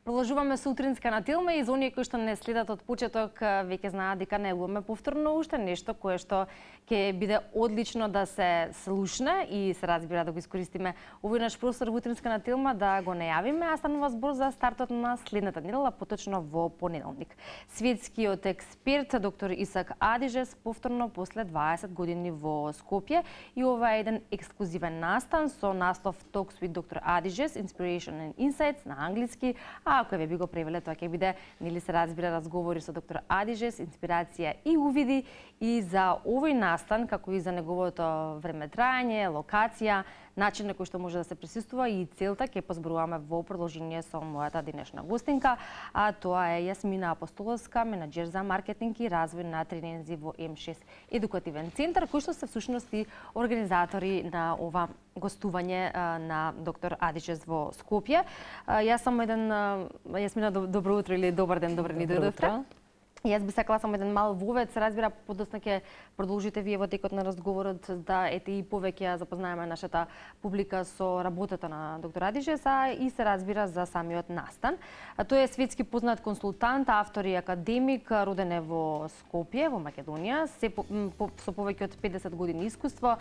Продолжуваме сутринска на Тилма и за оние кои што не следат од почеток веќе знаат дека негуваме повторно уште нешто кое што ќе биде одлично да се слушне и се разбира да го искористиме овој наш простор во утринска на Тилма да го најавиме, а станува збор за стартот на следната недела, поточно во понеделник. Светскиот експерт доктор Исак Адижес повторно после 20 години во Скопје и ова е еден ексклузивен настан со наслов Talks with Dr. Adizes, Inspiration and Insights на англиски, а ако ве би го превеле, тоа ќе биде, нели се разбира, разговори со доктор Адижес, инспирација и увиди и за овој настан, како и за неговото време трајање, локација, начин на кој што може да се присуствува и целта ќе позборуваме во продолжение со мојата денешна гостинка, а тоа е Јасмина Апостоловска, менаџер за маркетинг и развој на тренинзи во М6 едукативен центар, кој што се всушност и организатори на ова гостување на доктор Адижес во Скопје. Јас сам Јасмина, добро утро или добар ден, добро ни дојдовте. Јас би сакала само еден мал вовед, се разбира, подосна ќе продолжите вие во текот на разговорот да ете и повеќе ја запознаеме нашата публика со работата на доктор Адижес, а и се разбира за самиот настан. Тој е светски познат консултант, автор и академик, роден е во Скопје, во Македонија, со повеќе од 50 години искуство.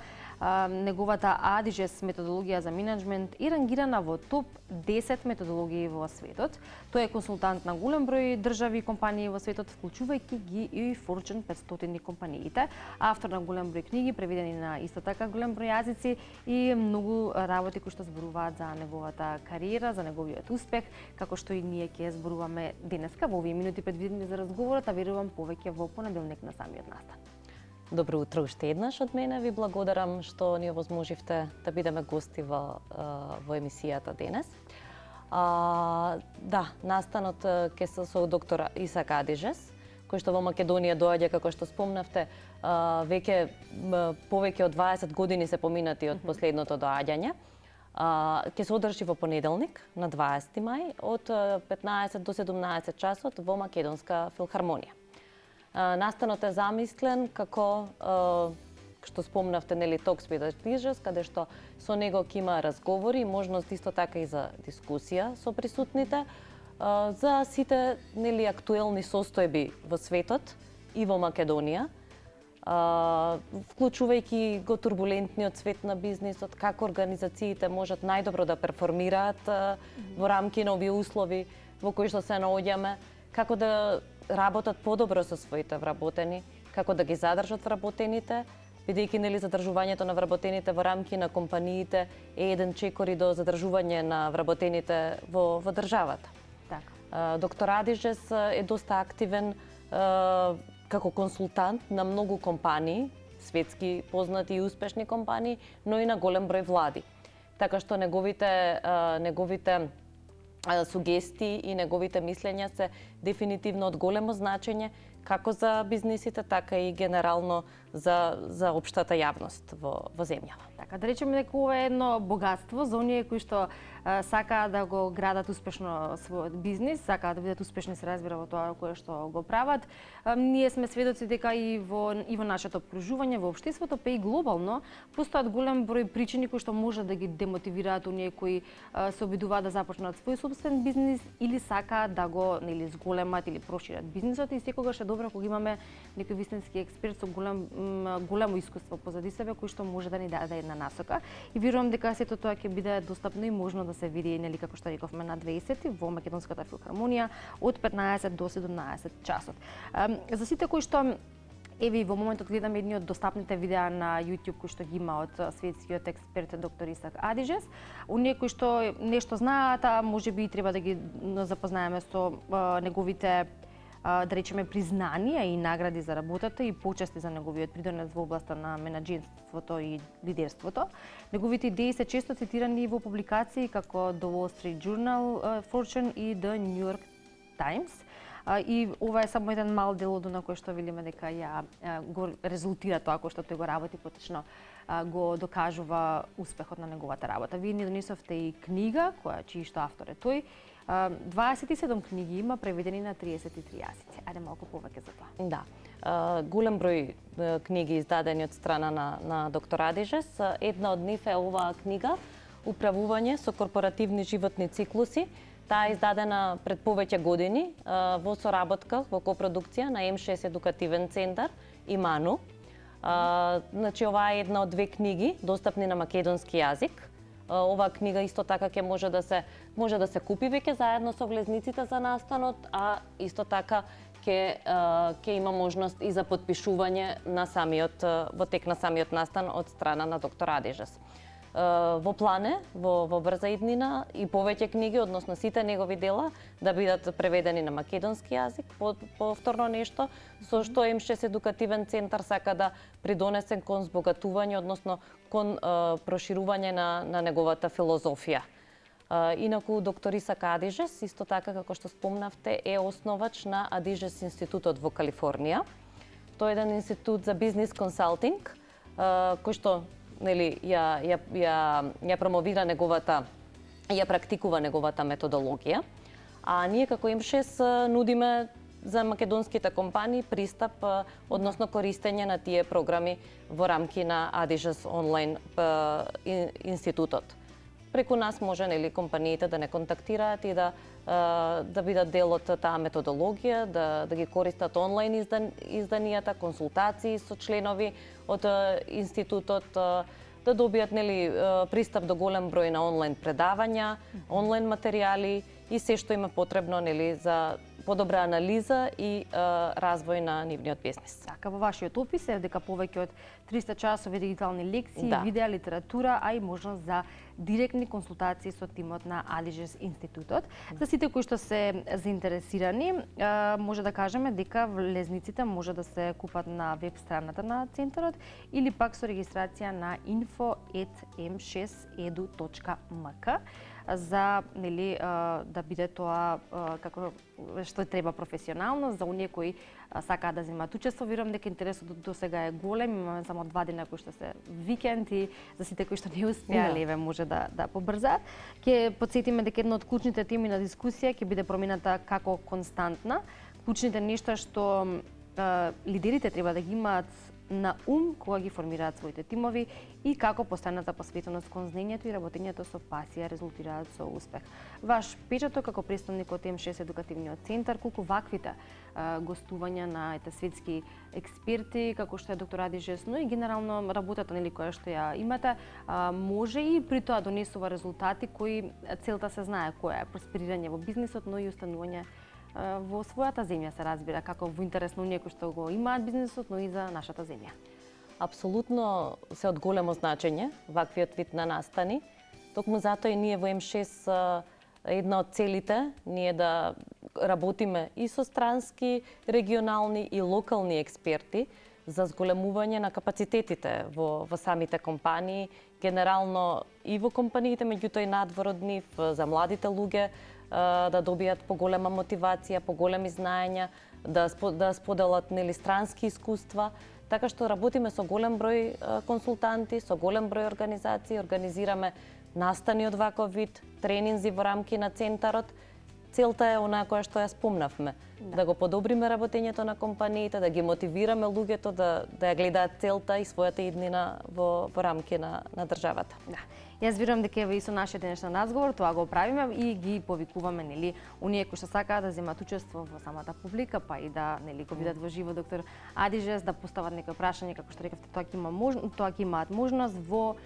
Неговата Адижес методологија за менеджмент е рангирана во топ 10 методологии во светот. Тој е консултант на голем број држави и компании во светот, вклучувајќи ги и Fortune 500 компаниите. Автор на голем број книги, преведени на исто така голем број јазици и многу работи кои што зборуваат за неговата кариера, за неговиот успех, како што и ние ќе зборуваме денеска во овие минути предвидени за разговорот, а верувам повеќе во понеделник на самиот настан. Добро утро уште еднаш од мене. Ви благодарам што ни овозможивте да бидеме гости во емисијата денес. Да, настанот ќе се со доктор Исак Адижес, кој што во Македонија доаѓа, како што спомнавте, веќе повеќе од 20 години се поминати од последното доаѓање. Ќе се одржи во понеделник, на 20 мај, од 15 до 17 часот во Македонска филхармонија. Настанот е замислен како што спомнавте, нели, Talks with Adizes, каде што со него ќе има разговори, можност исто така и за дискусија со присутните за сите, нели, актуелни состојби во светот и во Македонија, вклучувајќи го турбулентниот свет на бизнисот, како организациите можат најдобро да перформираат во рамки на овие услови во кои што се наоѓаме, како да работат подобро со своите вработени, како да ги задржат вработените, бидејќи, нели, задржувањето на вработените во рамки на компаниите е еден чекор и до задржување на вработените во државата. Така. Доктор Адижес е доста активен како консултант на многу компании, светски познати и успешни компании, но и на голем број влади. Така што неговите сугестии и неговите мислења се дефинитивно од големо значење како за бизнисите, така и генерално за општата јавност во земјава. Така, да речеме дека ова е едно богатство за оние кои што сакаат да го градат успешно својот бизнис, сакаат да бидат успешни, се разбира, во тоа кое што го прават. Ние сме сведоци дека и во нашето окружување, во општеството, па и глобално, постојат голем број причини кои што може да ги демотивираат оние кои се обидуваат да започнат свој собствен бизнис или сакаат да го, нели, зголемат или прошират бизнисот, и секогаш е добро кога имаме некој вистински експерт со големо искуство позади себе кој што може да ни даде една насока. И верувам дека сето тоа ќе биде достапно и можно да се види, нели, како што рековме, на 20 во Македонската филхармонија од 15 до 17 часот. За сите кои што Еви, во моментот гледаме едни од достапните видеа на YouTube кои што ги има од светскиот експерт доктор Исак Адижес. Оние кои што нешто знаат, а можеби и треба да ги запознаеме со неговите, да речеме, признанија и награди за работата и почести за неговиот придонес во областа на менаџерството и лидерството. Неговите идеи се често цитирани во публикации како The Wall Street Journal, Fortune и The New York Times. И ова е само еден мал дел од на кој што велиме дека го резултира тоа кој што тој го работи, поточно го докажува успехот на неговата работа. Вие ни донесовте и книга, чиј што автор е тој. 27 книги има, преведени на 33 јазици. Ајде малку повеќе за тоа. Да. Голем број книги издадени од страна на доктор Адижес. Една од нив е оваа книга Управување со корпоративни животни циклуси, Таа е издадена пред повеќе години во соработка, во копродукција на М6 едукативен центар и МАНУ. Значи, ова е една од две книги, достапни на македонски јазик. Оваа книга исто така ќе може да се купи веќе заедно со влезниците за настанот, а исто така ќе има можност и за потпишување на во тек на самиот настан од страна на доктор Адижес. Во план е, во брза иднина и повеќе книги, односно сите негови дела, да бидат преведени на македонски јазик. Повторно нешто, со што М6 едукативен центар сака да придонесе кон збогатување, односно кон проширување на неговата филозофија. Инаку, доктор Исак Адижес, исто така, како што спомнавте, е основач на Адижес институтот во Калифорнија. Тој е еден институт за бизнис консалтинг, кој што ја промовира неговата, ја практикува неговата методологија. А ние како М6 нудиме за македонските компании пристап, односно користење на тие програми во рамки на Адижес онлайн институтот. Преку нас може компаниите да не контактираат и да бидат дел од таа методологија, да ги користат онлайн изданијата, консултации со членови од институтот, да добијат пристап до голем број на онлайн предавања, онлайн материјали и се што има потребно за подобра анализа и развој на нивниот бизнис. Така, во вашиот опис е дека повеќе од 300 часови дигитални лекции, видеа, литература, а и можност за директни консултации со тимот на Адижес институтот. За сите кои што се заинтересирани, може да кажеме дека влезниците може да се купат на веб страната на центарот или пак со регистрација на info@m6edu.mk за да биде тоа како што треба професионално за оние кои сакаат да земат учество. Верувам дека интересот до сега е голем, имаме само 2 дена кои што се викенд и за сите кои што не успеале може да побрзаат. Ќе потсетиме дека една од клучните теми на дискусија ќе биде промената како константна. Клучните нешта што лидерите треба да ги имаат на ум кога ги формираат своите тимови и како постојната посветеност кон знаењето и работењето со пасија резултираат со успех. Ваш печаток како представник од М6 едукативниот центар, колку ваквите гостувања на светски експерти, како што е доктор Адижес, но и генерално работата која што ја имате, може и при тоа донесува резултати кои целта се знае која е просперирање во бизнисот, но и устанување во својата земја, се разбира, како во интерес на оние кои што го имаат бизнисот, но и за нашата земја. Апсолутно се од големо значење ваквиот вид на настани. Токму затоа и ние во М6 една од целите ние да работиме и со странски, регионални и локални експерти за зголемување на капацитетите во самите компании, генерално и во компаниите, меѓутоа и надвор од нив, за младите луѓе, да добијат поголема мотивација, поголеми знаења, да споделат странски искуства, така што работиме со голем број консултанти, со голем број организации, организираме настани од ваков вид, тренинзи во рамки на центарот. Целта е онаа која што ја спомнавме, да го подобриме работењето на компаниите, да ги мотивираме луѓето да ја гледаат целта и својата иднина во рамки на државата. Јас верувам дека и со нашиот денешен разговор тоа го правиме и ги повикуваме оние кои што сакаат да земат учество во самата публика, па и да го видат во живо доктор Адижес, да постават некои прашања, како што рековте, тоа ќе имаат можност во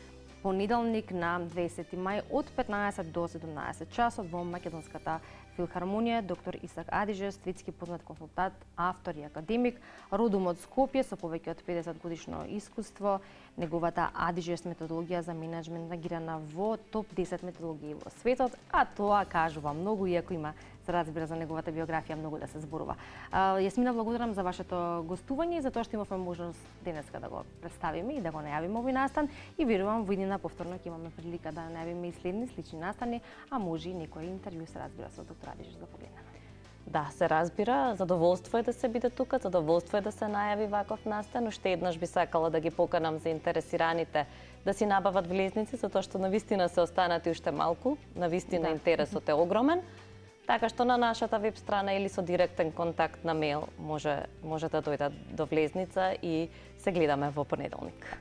понеделник на 20 мај од 15 до 17 часот во Македонската филхармонија. Доктор Исак Адижес, светски познат консултант, автор и академик, родом од Скопје со повеќе од 50 годишно искуство. Неговата Адижес методологија за менеджмент нагирана во топ 10 методологии во светот, а тоа кажува многу, иако има, се разбира, за неговата биографија многу да се зборува. Јасмина, благодарам за вашето гостување и за тоа што имавме можност денеска да го представиме и да го најавиме овој настан и верувам во иднина повторно ќе имаме прилика да најавиме и следни слични настани, а може и некој интервју, се разбира, со доктор Адижес да погледнеме. Да, се разбира, задоволство е да се биде тука, задоволство е да се најави ваков настан. Уште еднаш би сакала да ги поканам заинтересираните да си набават влезници, затоа што навистина се останати уште малку, навистина интересот е огромен. Така што на нашата веб страна или со директен контакт на мејл може да дојдат до влезница и се гледаме во понеделник.